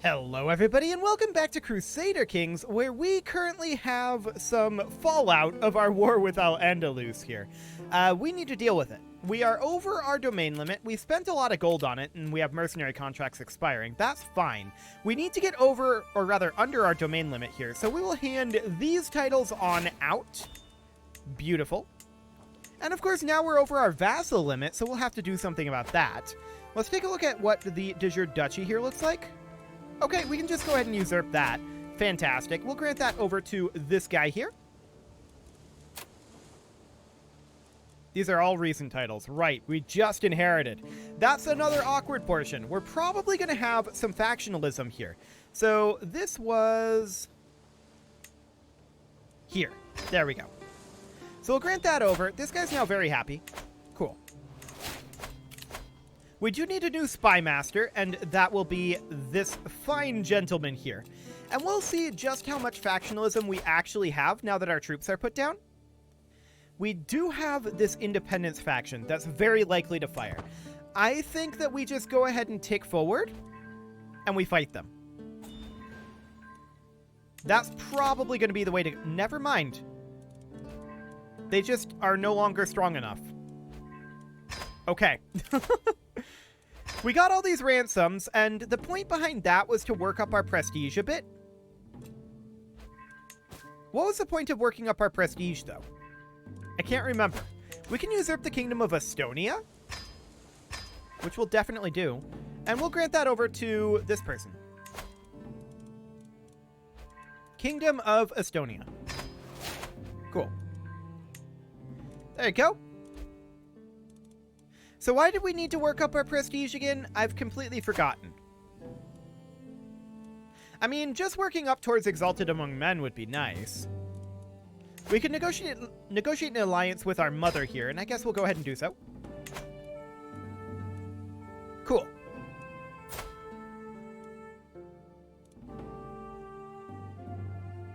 Hello everybody and welcome back to Crusader Kings, where we currently have some fallout of our war with Al-Andalus here. We need to deal with it. We are over our domain limit, we spent a lot of gold on it, and we have mercenary contracts expiring. That's fine. We need to get over, or rather under our domain limit here, so we will hand these titles on out. Beautiful. And of course now we're over our vassal limit, so we'll have to do something about that. Let's take a look at what the de jure duchy here looks like. Okay, we can just go ahead and usurp that. Fantastic. We'll grant that over to this guy here. These are all recent titles. Right, we just inherited. That's another awkward portion. We're probably going to have some factionalism here. So this was here. There we go. So we'll grant that over. This guy's now very happy. Cool. We do need a new spy master, and that will be this fine gentleman here. And we'll see just how much factionalism we actually have now that our troops are put down. We do have this independence faction that's very likely to fire. I think that we just go ahead and tick forward, and we fight them. That's probably going to be the way to... Never mind. They just are no longer strong enough. Okay. We got all these ransoms, and the point behind that was to work up our prestige a bit. What was the point of working up our prestige, though? I can't remember. We can usurp the Kingdom of Estonia, which we'll definitely do, and we'll grant that over to this person. Kingdom of Estonia. Cool. There you go. So why did we need to work up our prestige again? I've completely forgotten. I mean, just working up towards Exalted Among Men would be nice. We can negotiate an alliance with our mother here, and I guess we'll go ahead and do so. Cool.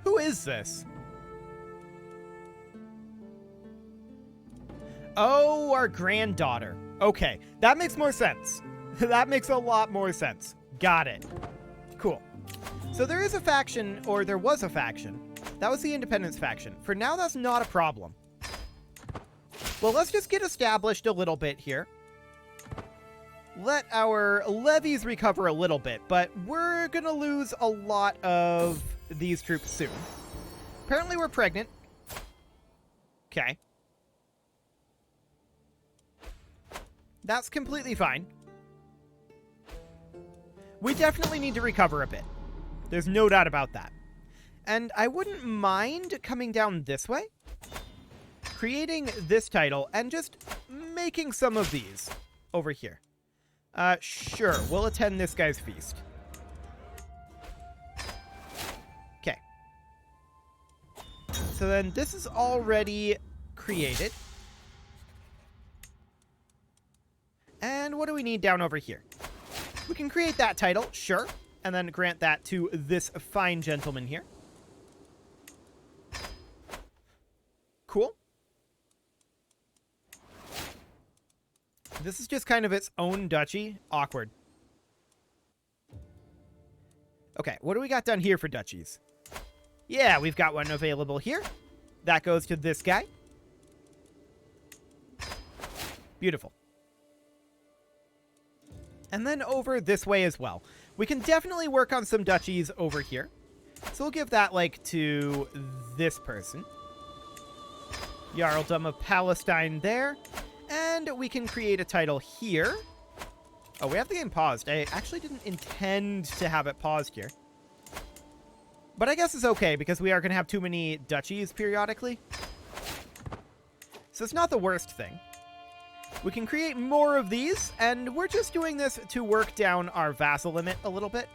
Who is this? Oh, our granddaughter. Okay, that makes more sense. That makes a lot more sense. Got it. Cool. So there is a faction, or there was a faction. That was the Independence faction. For now, that's not a problem. Well, let's just get established a little bit here. Let our levies recover a little bit, but we're gonna lose a lot of these troops soon. Apparently we're pregnant. Okay. That's completely fine. We definitely need to recover a bit. There's no doubt about that. And I wouldn't mind coming down this way, creating this title, and just making some of these over here. Sure, we'll attend this guy's feast. Okay. So then this is already created. And what do we need down over here? We can create that title, sure, and then grant that to this fine gentleman here. Cool. This is just kind of its own duchy. Awkward. Okay, what do we got down here for duchies? Yeah, we've got one available here. That goes to this guy. Beautiful. And then over this way as well. We can definitely work on some duchies over here. So we'll give that, like, to this person. Jarldom of Palestine there. And we can create a title here. Oh, we have the game paused. I actually didn't intend to have it paused here. But I guess it's okay, because we are going to have too many duchies periodically. So it's not the worst thing. We can create more of these, and we're just doing this to work down our vassal limit a little bit.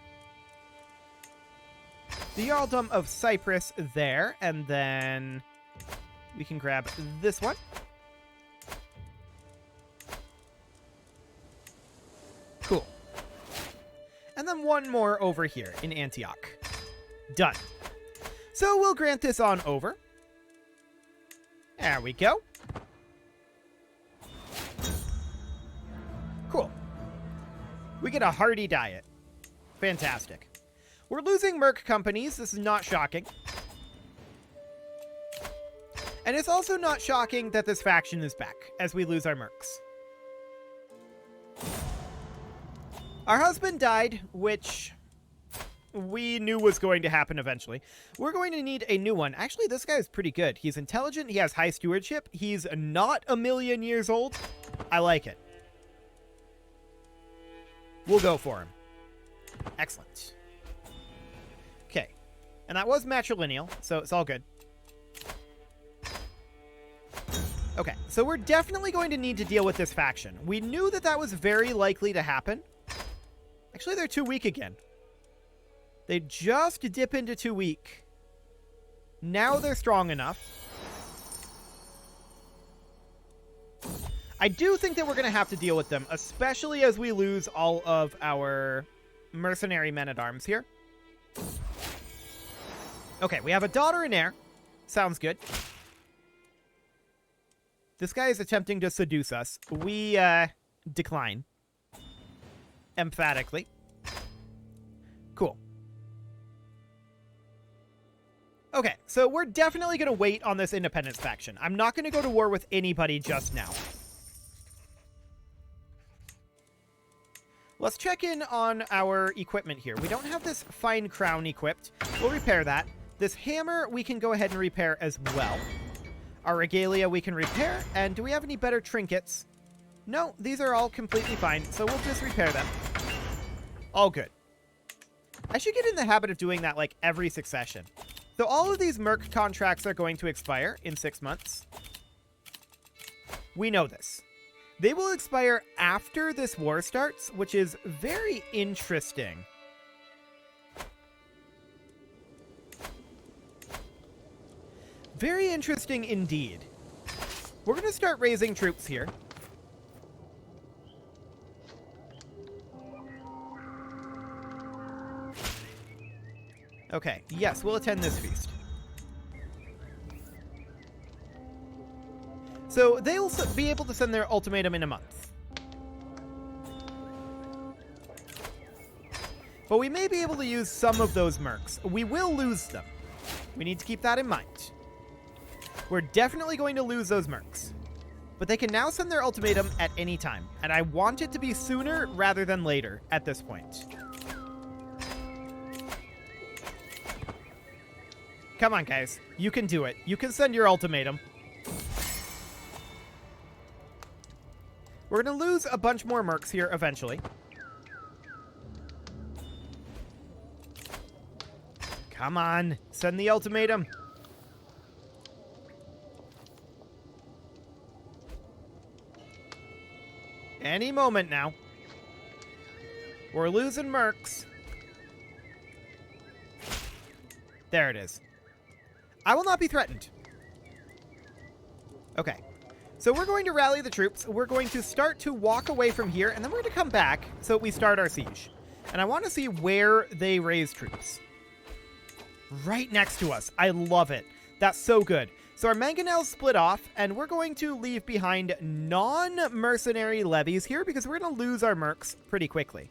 The Jarldom of Cyprus there, and then we can grab this one. Cool. And then one more over here in Antioch. Done. So we'll grant this on over. There we go. Cool. We get a hearty diet. Fantastic. We're losing merc companies. This is not shocking. And it's also not shocking that this faction is back as we lose our mercs. Our husband died, which we knew was going to happen eventually. We're going to need a new one. Actually, this guy is pretty good. He's intelligent. He has high stewardship. He's not a million years old. I like it. We'll go for him. Excellent. Okay. And that was matrilineal, so it's all good. Okay, so we're definitely going to need to deal with this faction. We knew that that was very likely to happen. Actually, they're too weak again. They just dip into too weak. Now they're strong enough. I do think that we're going to have to deal with them, especially as we lose all of our mercenary men-at-arms here. Okay, we have a daughter and heir. Sounds good. This guy is attempting to seduce us. We decline. Emphatically. Cool. Okay, so we're definitely going to wait on this independence faction. I'm not going to go to war with anybody just now. Let's check in on our equipment here. We don't have this fine crown equipped. We'll repair that. This hammer we can go ahead and repair as well. Our regalia we can repair. And do we have any better trinkets? No, these are all completely fine, so we'll just repair them. All good. I should get in the habit of doing that like every succession. So all of these merc contracts are going to expire in 6 months. We know this. They will expire after this war starts, which is very interesting. Very interesting indeed. We're going to start raising troops here. Okay, yes, we'll attend this feast. So they'll be able to send their ultimatum in a month. But we may be able to use some of those mercs. We will lose them. We need to keep that in mind. We're definitely going to lose those mercs. But they can now send their ultimatum at any time. And I want it to be sooner rather than later at this point. Come on, guys. You can do it. You can send your ultimatum. We're going to lose a bunch more mercs here eventually. Come on. Send the ultimatum. Any moment now. We're losing mercs. There it is. I will not be threatened. Okay. So we're going to rally the troops. We're going to start to walk away from here, and then we're going to come back so we start our siege. And I want to see where they raise troops. Right next to us. I love it. That's so good. So our mangonels split off, and we're going to leave behind non-mercenary levies here because we're going to lose our mercs pretty quickly.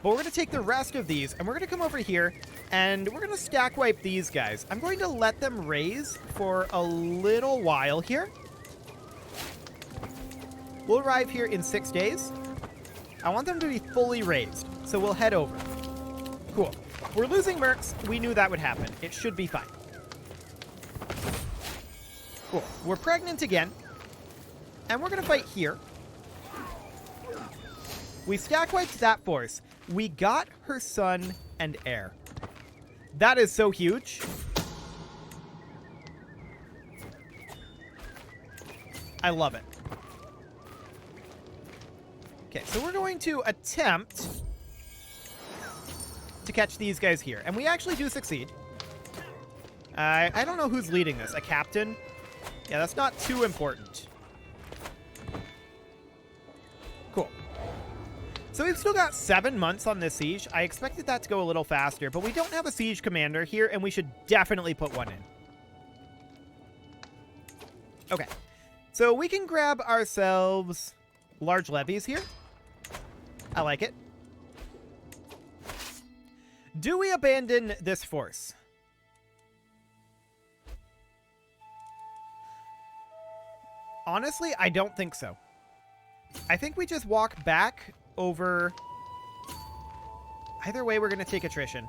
But we're going to take the rest of these, and we're going to come over here, and we're going to stack wipe these guys. I'm going to let them raise for a little while here. We'll arrive here in 6 days. I want them to be fully raised, so we'll head over. Cool. We're losing mercs. We knew that would happen. It should be fine. Cool. We're pregnant again, and we're going to fight here. We stack wiped that force. We got her son and heir. That is so huge. I love it. Okay, so we're going to attempt to catch these guys here. And we actually do succeed. I don't know who's leading this. A captain? Yeah, that's not too important. Cool. So we've still got 7 months on this siege. I expected that to go a little faster, but we don't have a siege commander here, and we should definitely put one in. Okay. So we can grab ourselves large levies here. I like it. Do we abandon this force? Honestly, I don't think so. I think we just walk back over... Either way, we're going to take attrition.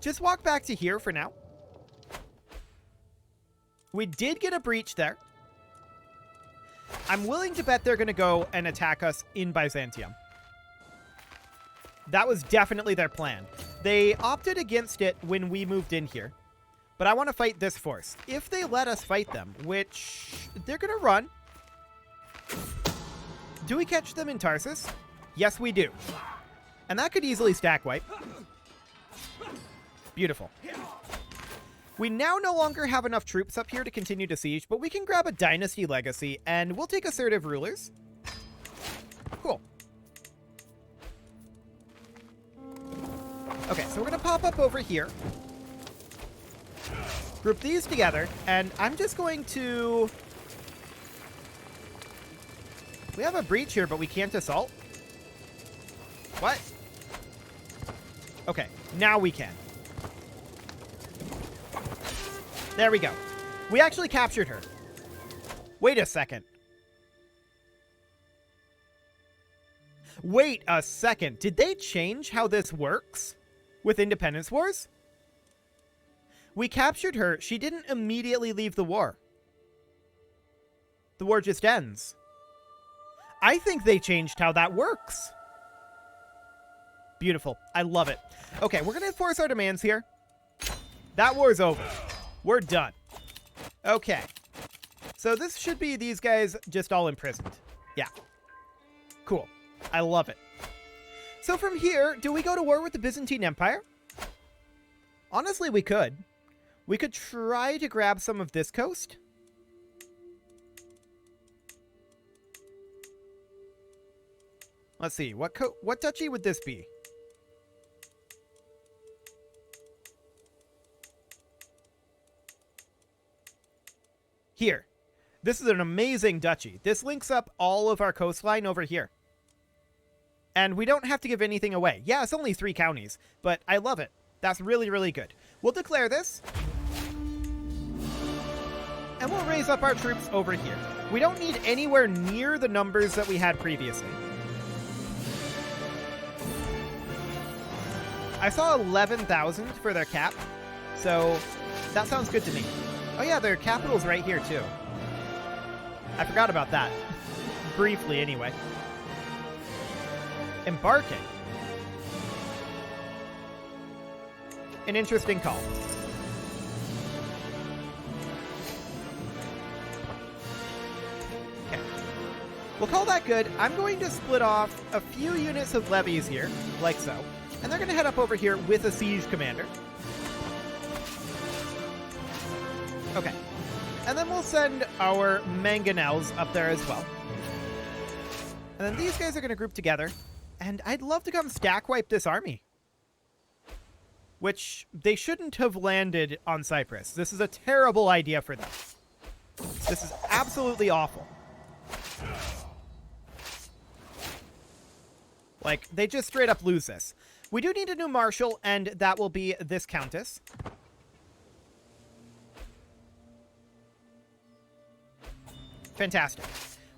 Just walk back to here for now. We did get a breach there. I'm willing to bet they're going to go and attack us in Byzantium. That was definitely their plan. They opted against it when we moved in here. But I want to fight this force. If they let us fight them, which they're going to run. Do we catch them in Tarsus? Yes, we do. And that could easily stack wipe. Beautiful. We now no longer have enough troops up here to continue to siege, but we can grab a dynasty legacy, and we'll take assertive rulers. Cool. Okay, so we're going to pop up over here. Group these together, and I'm just going to... We have a breach here, but we can't assault? What? Okay, now we can. There we go. We actually captured her. Wait a second. Wait a second. Did they change how this works with Independence Wars? We captured her. She didn't immediately leave the war. The war just ends. I think they changed how that works. Beautiful. I love it. Okay, we're going to enforce our demands here. That war's over. We're done. Okay. So this should be these guys just all imprisoned. Yeah. Cool. I love it. So from here, do we go to war with the Byzantine Empire? Honestly, we could. We could try to grab some of this coast. Let's see. What duchy would this be? Here. This is an amazing duchy. This links up all of our coastline over here. And we don't have to give anything away. Yeah, it's only 3 counties, but I love it. That's really, really good. We'll declare this. And we'll raise up our troops over here. We don't need anywhere near the numbers that we had previously. I saw 11,000 for their cap, so that sounds good to me. Oh yeah, their capital's right here too. I forgot about that. Briefly, anyway. Embarking. An interesting call. Okay. We'll call that good. I'm going to split off a few units of levies here, like so. And they're going to head up over here with a siege commander. Okay. And then we'll send our mangonels up there as well. And then these guys are going to group together. And I'd love to come stack wipe this army. Which they shouldn't have landed on Cyprus. This is a terrible idea for them. This is absolutely awful. Like, they just straight up lose this. We do need a new marshal, and that will be this countess. Fantastic.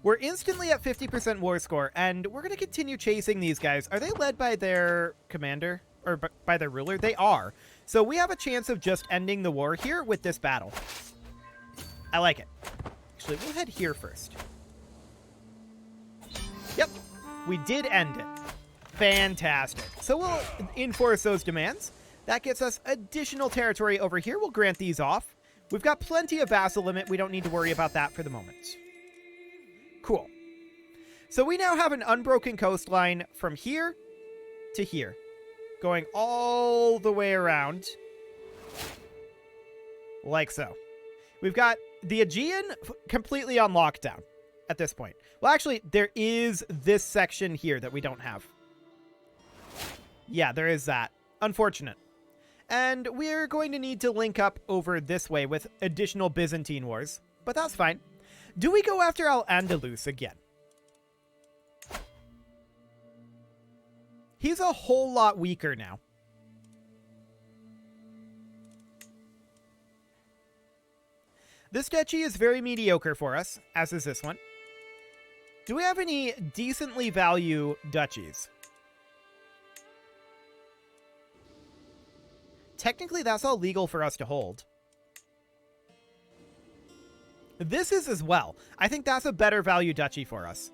We're instantly at 50% war score, and we're going to continue chasing these guys. Are they led by their commander? Or by their ruler? They are. So we have a chance of just ending the war here with this battle. I like it. Actually, we'll head here first. Yep. We did end it. Fantastic. So we'll enforce those demands. That gets us additional territory over here. We'll grant these off. We've got plenty of vassal limit. We don't need to worry about that for the moment. Cool. So we now have an unbroken coastline from here to here, going all the way around, like so. We've got the Aegean completely on lockdown at this point. Well, actually, there is this section here that we don't have. Yeah, there is that. Unfortunate. And we're going to need to link up over this way with additional Byzantine wars, but that's fine. Do we go after Al-Andalus again? He's a whole lot weaker now. This duchy is very mediocre for us, as is this one. Do we have any decently value duchies? Technically, that's all legal for us to hold. This is as well. I think that's a better value duchy for us.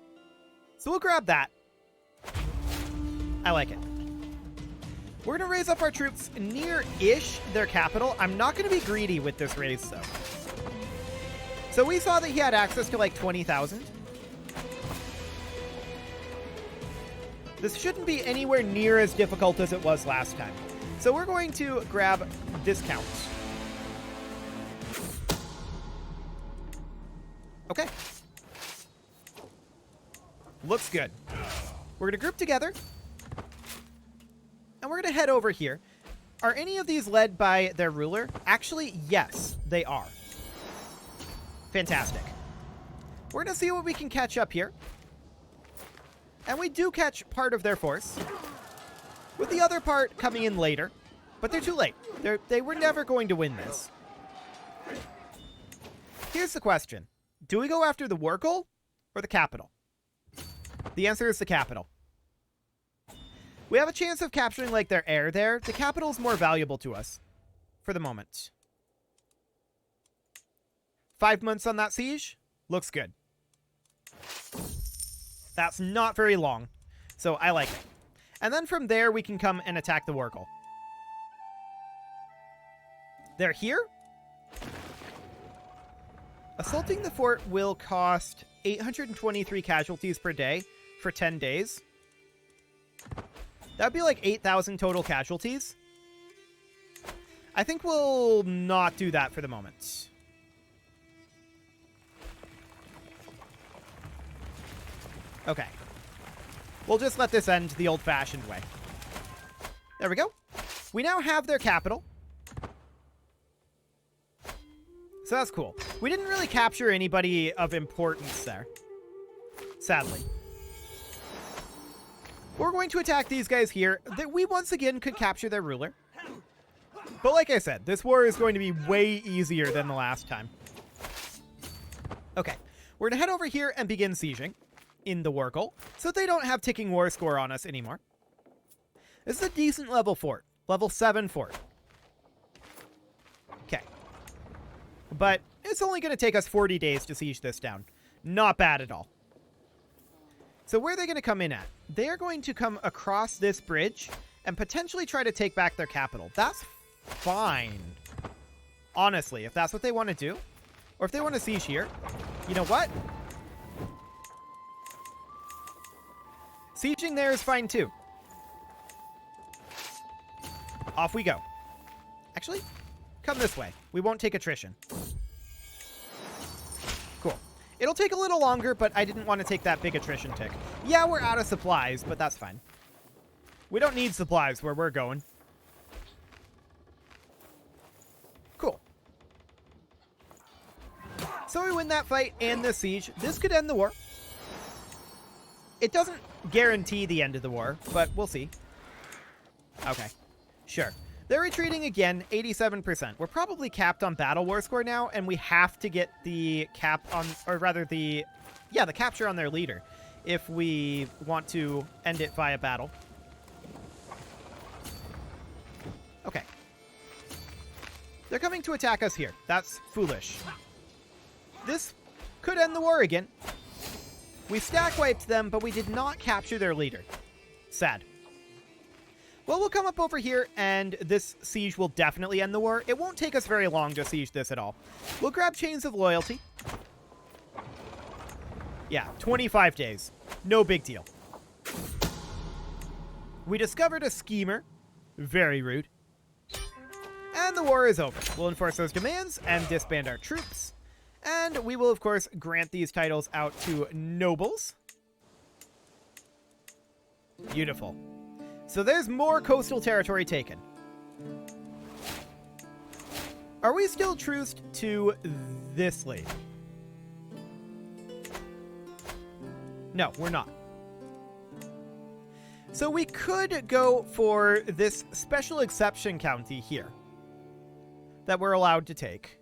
So we'll grab that. I like it. We're going to raise up our troops near-ish their capital. I'm not going to be greedy with this raise, though. So we saw that he had access to like 20,000. This shouldn't be anywhere near as difficult as it was last time. So we're going to grab discount. Okay. Looks good. We're going to group together. And we're going to head over here. Are any of these led by their ruler? Actually, yes, they are. Fantastic. We're going to see what we can catch up here. And we do catch part of their force, with the other part coming in later. But they're too late. They were never going to win this. Here's the question. Do we go after the war goal or the capital? The answer is the capital. We have a chance of capturing like their heir there. The capital is more valuable to us for the moment. 5 months on that siege. Looks good. That's not very long, so I like it. And then from there, we can come and attack the war goal. They're here. Assaulting the fort will cost 823 casualties per day for 10 days. That would be like 8,000 total casualties. I think we'll not do that for the moment. Okay. We'll just let this end the old-fashioned way. There we go. We now have their capital. So that's cool. We didn't really capture anybody of importance there, sadly. We're going to attack these guys here. We once again could capture their ruler. But like I said, this war is going to be way easier than the last time. Okay. We're going to head over here and begin sieging in the war goal, so they don't have ticking war score on us anymore. This is a decent level fort. Level 7 fort. Okay. But it's only going to take us 40 days to siege this down. Not bad at all. So where are they going to come in at? They are going to come across this bridge and potentially try to take back their capital. That's fine. Honestly, if that's what they want to do, or if they want to siege here, you know what? Sieging there is fine too. Off we go. Actually, come this way. We won't take attrition. Cool. It'll take a little longer, but I didn't want to take that big attrition tick. Yeah, we're out of supplies, but that's fine. We don't need supplies where we're going. Cool. So we win that fight and the siege. This could end the war. It doesn't guarantee the end of the war, but we'll see. Okay. Sure. They're retreating again, 87%. We're probably capped on battle war score now, and we have to get the cap on, or rather the capture on their leader if we want to end it via battle. Okay. They're coming to attack us here. That's foolish. This could end the war again. We stack wiped them, but we did not capture their leader. Sad. Well, we'll come up over here, and this siege will definitely end the war. It won't take us very long to siege this at all. We'll grab Chains of Loyalty. Yeah, 25 days. No big deal. We discovered a schemer. Very rude. And the war is over. We'll enforce those demands and disband our troops. And we will, of course, grant these titles out to nobles. Beautiful. So there's more coastal territory taken. Are we still truced to this lady? No, we're not. So we could go for this special exception county here that we're allowed to take.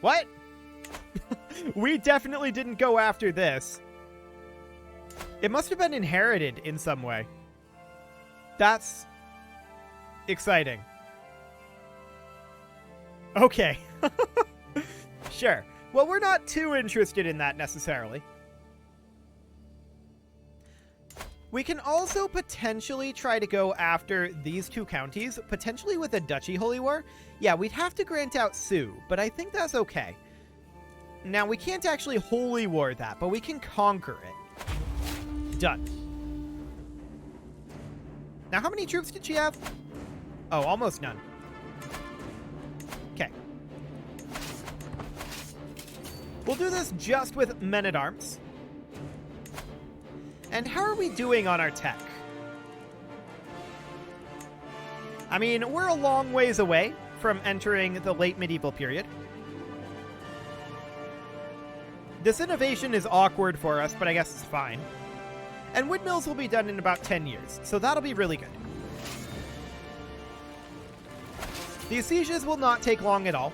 What? We definitely didn't go after this. It must have been inherited in some way. That's exciting. Okay. Sure. Well, we're not too interested in that necessarily. We can also potentially try to go after these two counties, potentially with a Duchy Holy War. Yeah, we'd have to grant out Sioux, but I think that's okay. Now, we can't actually Holy War that, but we can conquer it. Done. Now, how many troops did she have? Oh, almost none. Okay. We'll do this just with men-at-arms. And how are we doing on our tech? I mean, we're a long ways away from entering the late medieval period. This innovation is awkward for us, but I guess it's fine. And windmills will be done in about 10 years, so that'll be really good. These sieges will not take long at all.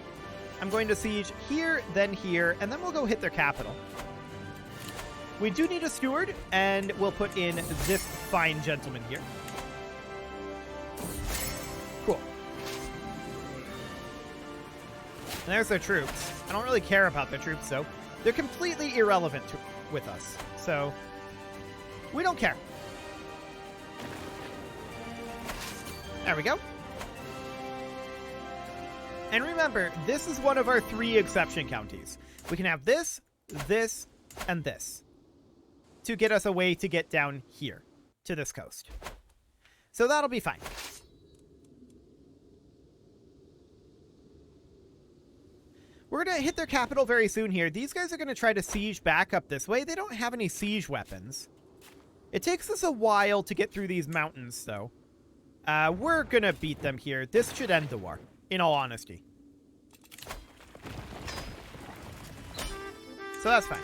I'm going to siege here, and then we'll go hit their capital. We do need a steward, and we'll put in this fine gentleman here. Cool. And there's their troops. I don't really care about their troops, though. They're completely irrelevant with us, so we don't care. There we go. And remember, this is one of our 3 exception counties. We can have this, this, and this to get us a way to get down here to this coast. So that'll be fine. We're going to hit their capital very soon here. These guys are going to try to siege back up this way. They don't have any siege weapons. It takes us a while to get through these mountains, though. We're going to beat them here. This should end the war, in all honesty. So that's fine.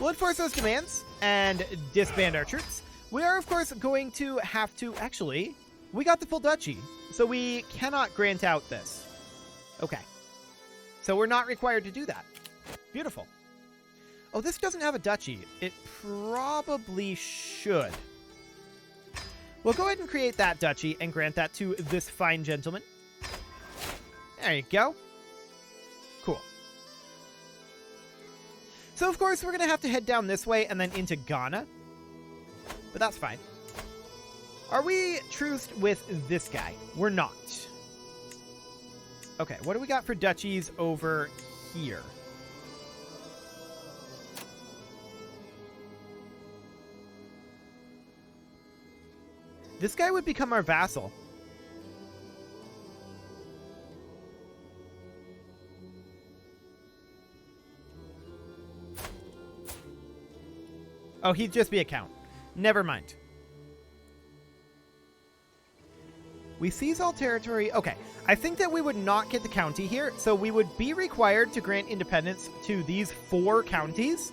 We'll enforce those demands and disband our troops. We are, of course, going to have to... Actually, we got the full duchy, so we cannot grant out this. Okay. So we're not required to do that. Beautiful. Oh, this doesn't have a duchy. It probably should. We'll go ahead and create that duchy and grant that to this fine gentleman. There you go. Cool. So, of course, we're going to have to head down this way and then into Ghana. But that's fine. Are we truced with this guy? We're not. Okay, what do we got for duchies over here? This guy would become our vassal. Oh, he'd just be a count. Never mind. We seize all territory. Okay, I think that we would not get the county here, so we would be required to grant independence to these 4 counties.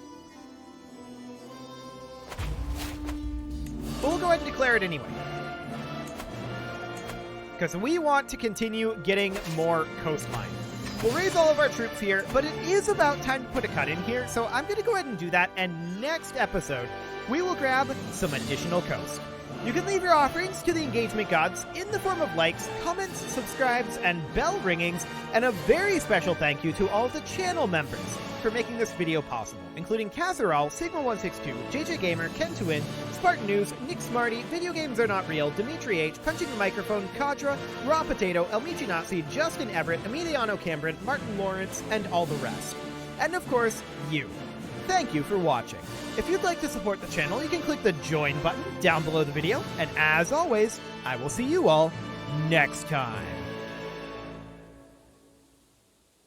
But we'll go ahead and declare it anyway. Because we want to continue getting more coastline. We'll raise all of our troops here, but it is about time to put a cut in here, so I'm going to go ahead and do that, and next episode, we will grab some additional coast. You can leave your offerings to the engagement gods in the form of likes, comments, subscribes, and bell ringings, and a very special thank you to all of the channel members for making this video possible, including Kazarol, Sigma162, JJ Gamer, Ken Twin, Spartan News, Nick Smarty, Video Games Are Not Real, Dimitri H, Punching the Microphone, Kadra, Raw Potato, Elmichi Nazi, Justin Everett, Emiliano Cameron, Martin Lawrence, and all the rest. And of course, you. Thank you for watching. If you'd like to support the channel, you can click the join button down below the video, and as always, I will see you all next time.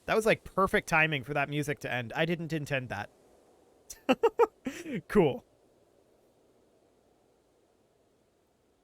That was like perfect timing for that music to end. I didn't intend that. Cool.